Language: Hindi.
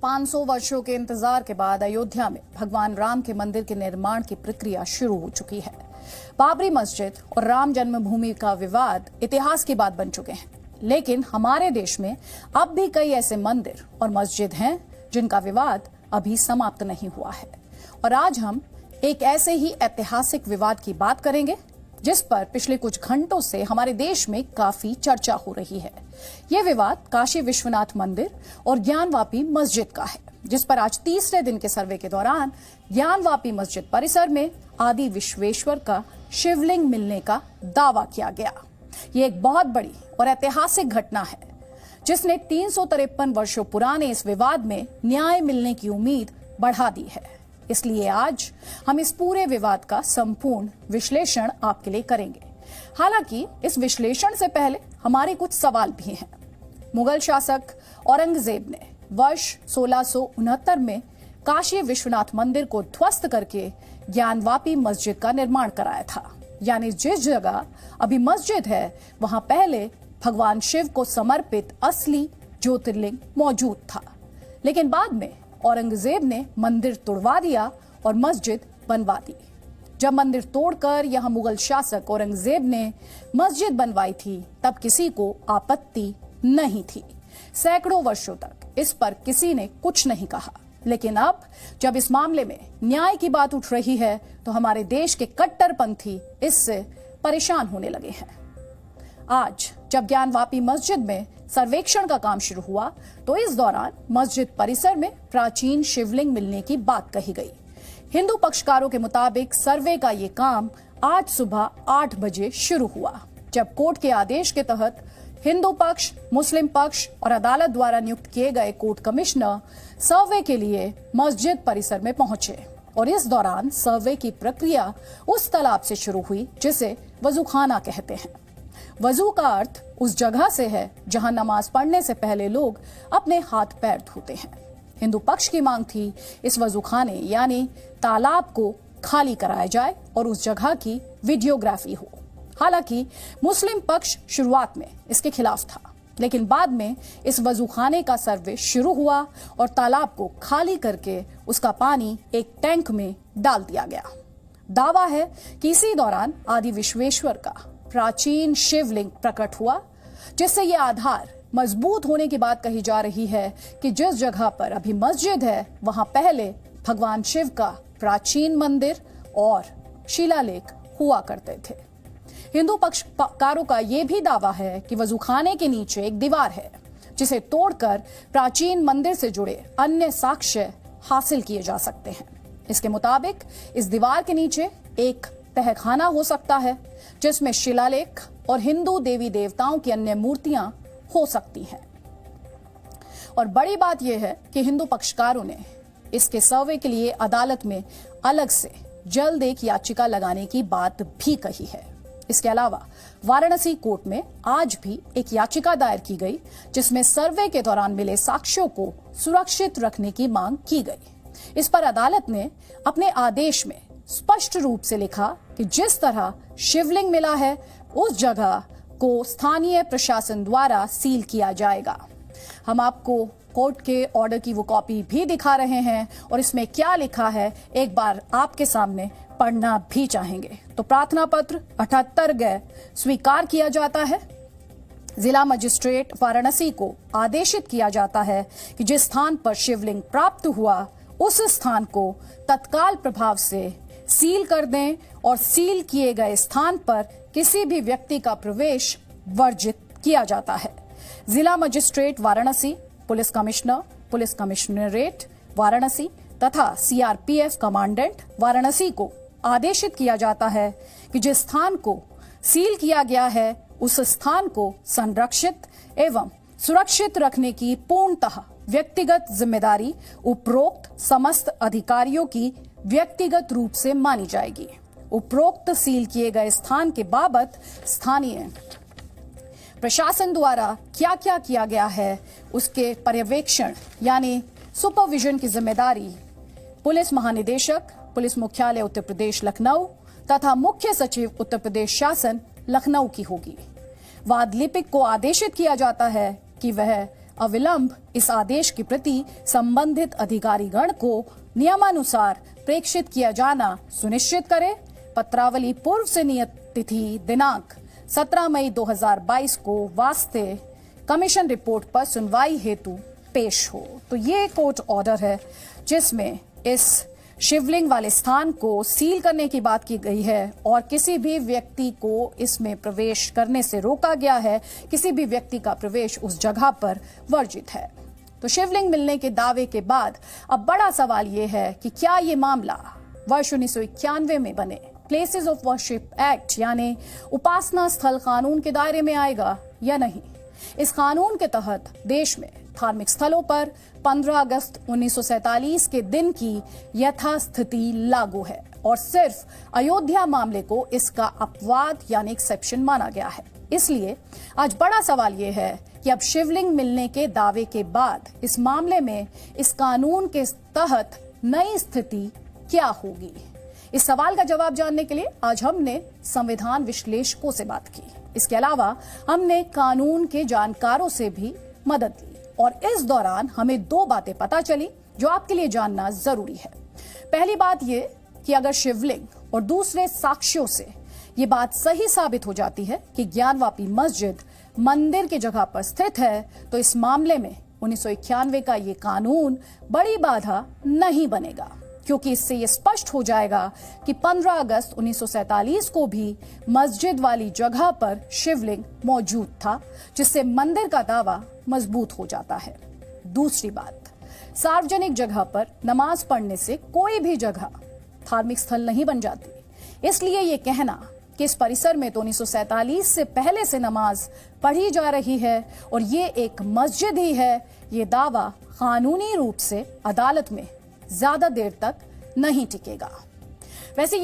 500 वर्षों के इंतजार के बाद अयोध्या में भगवान राम के मंदिर के निर्माण की प्रक्रिया शुरू हो चुकी है। बाबरी मस्जिद और राम जन्मभूमि का विवाद इतिहास की बात बन चुके हैं, लेकिन हमारे देश में अब भी कई ऐसे मंदिर और मस्जिद हैं जिनका विवाद अभी समाप्त नहीं हुआ है। और आज हम एक ऐसे ही ऐतिहासिक विवाद की बात करेंगे जिस पर पिछले कुछ घंटों से हमारे देश में काफी चर्चा हो रही है। यह विवाद काशी विश्वनाथ मंदिर और ज्ञानवापी मस्जिद का है, जिस पर आज तीसरे दिन के सर्वे के दौरान ज्ञानवापी मस्जिद परिसर में आदि विश्वेश्वर का शिवलिंग मिलने का दावा किया गया। ये एक बहुत बड़ी और ऐतिहासिक घटना है जिसने 353 वर्षों पुराने इस विवाद में न्याय मिलने की उम्मीद बढ़ा दी है। इसलिए आज हम इस पूरे विवाद का संपूर्ण विश्लेषण आपके लिए करेंगे। हालांकि इस विश्लेषण से पहले हमारे कुछ सवाल भी हैं। मुगल शासक औरंगजेब ने वर्ष 1669 में काशी विश्वनाथ मंदिर को ध्वस्त करके ज्ञानवापी मस्जिद का निर्माण कराया था। यानी जिस जगह अभी मस्जिद है वहां पहले भगवान शिव को समर्पित असली ज्योतिर्लिंग मौजूद था। लेकिन बाद में औरंगजेब ने मंदिर तोड़वा दिया और मस्जिद बनवा दी। जब मंदिर तोड़कर यहां मुगल शासक औरंगजेब ने मस्जिद बनवाई थी तब किसी को आपत्ति नहीं थी। सैकड़ों वर्षों तक इस पर किसी ने कुछ नहीं कहा। लेकिन अब जब इस मामले में न्याय की बात उठ रही है तो हमारे देश के कट्टरपंथी इससे परेशान होने लगे हैं। आज जब ज्ञानवापी मस्जिद में सर्वेक्षण का काम शुरू हुआ तो इस दौरान मस्जिद परिसर में प्राचीन शिवलिंग मिलने की बात कही गई। हिंदू पक्षकारों के मुताबिक सर्वे का ये काम आज सुबह 8 बजे शुरू हुआ, जब कोर्ट के आदेश के तहत हिंदू पक्ष, मुस्लिम पक्ष और अदालत द्वारा नियुक्त किए गए कोर्ट कमिश्नर सर्वे के लिए मस्जिद परिसर में पहुंचे। और इस दौरान सर्वे की प्रक्रिया उस तालाब से शुरू हुई जिसे वजूखाना कहते हैं। वजू का अर्थ उस जगह से है जहां नमाज पढ़ने से पहले लोग अपने हाथ पैर धोते हैं। हिंदू पक्ष की मांग थी इस वजूखाने यानी तालाब को खाली कराया जाए और उस जगह की वीडियोग्राफी हो। हालांकि मुस्लिम पक्ष शुरुआत में इसके खिलाफ था, लेकिन बाद में इस वजूखाने का सर्वे शुरू हुआ और तालाब को खाली करके उसका पानी एक टैंक में डाल दिया गया। दावा है कि इसी दौरान आदि विश्वेश्वर का प्राचीन शिवलिंग प्रकट हुआ, जिससे यह आधार मजबूत होने की बात कही जा रही है कि जिस जगह पर अभी मस्जिद है वहां पहले भगवान शिव का प्राचीन मंदिर और शिलालेख हुआ करते थे। हिंदू पक्षकारों का यह भी दावा है कि वजूखाने के नीचे एक दीवार है जिसे तोड़कर प्राचीन मंदिर से जुड़े अन्य साक्ष्य हासिल किए जा सकते हैं। इसके मुताबिक इस दीवार के नीचे एक तहखाना हो सकता है जिसमें शिलालेख और हिंदू देवी देवताओं की अन्य मूर्तियां हो सकती हैं। और बड़ी बात यह है कि हिंदू पक्षकारों ने इसके सर्वे के लिए अदालत में अलग से जल्द एक याचिका लगाने की बात भी कही है। इसके अलावा वाराणसी कोर्ट में आज भी एक याचिका दायर की गई जिसमें सर्वे के दौरान मिले साक्ष्यों को सुरक्षित रखने की मांग की गई। इस पर अदालत ने अपने आदेश में स्पष्ट रूप से लिखा कि जिस तरह शिवलिंग मिला है उस जगह को स्थानीय प्रशासन द्वारा सील किया जाएगा। हम आपको कोर्ट के ऑर्डर की वो कॉपी भी दिखा रहे हैं और इसमें क्या लिखा है एक बार आपके सामने पढ़ना भी चाहेंगे। तो प्रार्थना पत्र 78 ग स्वीकार किया जाता है। जिला मजिस्ट्रेट वाराणसी को आदेशित किया जाता है कि जिस स्थान पर शिवलिंग प्राप्त हुआ उस स्थान को तत्काल प्रभाव से सील कर दें और सील किए गए स्थान पर किसी भी व्यक्ति का प्रवेश वर्जित किया जाता है। जिला magistrate Varanasi, police commissioner, police commissionerate Varanasi तथा सीआरपीएफ कमांडेंट वाराणसी को आदेशित किया जाता है कि जिस स्थान को सील किया गया है उस स्थान को संरक्षित एवं सुरक्षित रखने की पूर्णतः व्यक्तिगत जिम्मेदारी उपरोक्त समस्त अधिकारियों की व्यक्तिगत रूप से मानी जाएगी। उपरोक्त सील किए गए स्थान के बाबत स्थानीय प्रशासन द्वारा क्या क्या किया गया है उसके पर्यवेक्षण यानी सुपरविजन की जिम्मेदारी पुलिस महानिदेशक, पुलिस मुख्यालय उत्तर प्रदेश लखनऊ तथा मुख्य सचिव उत्तर प्रदेश शासन लखनऊ की होगी। वाद लिपिक को आदेशित किया जाता है कि वह अविलंब इस आदेश की प्रति संबंधित अधिकारीगण को नियमानुसार प्रेषित किया जाना सुनिश्चित करे। पत्रावली पूर्व से नियत तिथि दिनांक 17 मई 2022 को वास्ते कमीशन रिपोर्ट पर सुनवाई हेतु पेश हो। तो ये कोर्ट ऑर्डर है जिसमें इस शिवलिंग वाले स्थान को सील करने की बात की गई है और किसी भी व्यक्ति को इसमें प्रवेश करने से रोका गया है। किसी भी व्यक्ति का प्रवेश उस जगह पर वर्जित है। तो शिवलिंग मिलने के दावे के बाद अब बड़ा सवाल ये है कि क्या ये मामला वर्ष 1991 में बने प्लेसेस ऑफ वर्शिप एक्ट यानी उपासना स्थल कानून के दायरे में आएगा या नहीं। इस कानून के तहत देश में धार्मिक स्थलों पर 15 अगस्त 1947 के दिन की यथास्थिति लागू है और सिर्फ अयोध्या मामले को इसका अपवाद यानी एक्सेप्शन माना गया है। इसलिए आज बड़ा सवाल यह है कि अब शिवलिंग मिलने के दावे के बाद इस मामले में इस कानून के तहत नई स्थिति क्या होगी। इस सवाल का जवाब जानने के लिए आज हमने संविधान विश्लेषकों से बात की। इसके अलावा हमने कानून के जानकारों से भी मदद ली और इस दौरान हमें 2 बातें पता चली जो आपके लिए जानना जरूरी है। पहली बात यह कि अगर शिवलिंग और दूसरे साक्ष्यों से ये बात सही साबित हो जाती है कि ज्ञानवापी मस्जिद मंदिर की जगह पर स्थित है तो इस मामले में 1991 का ये कानून बड़ी बाधा नहीं बनेगा, क्योंकि इससे ये स्पष्ट हो जाएगा कि 15 अगस्त 1947 को भी मस्जिद वाली जगह पर शिवलिंग मौजूद था, जिससे मंदिर का दावा मजबूत हो जाता है। दूसरी बात, सार्वजनिक जगह पर नमाज पढ़ने से कोई भी जगह धार्मिक स्थल नहीं बन जाती। इसलिए ये कहना कि इस परिसर में तो 1947 से पहले से नमाज पढ़ी जा रही है और ये एक मस्जिद ही है, ये दावा कानूनी रूप से अदालत में ज्यादा देर तक नहीं टिकेगा। वैसे ये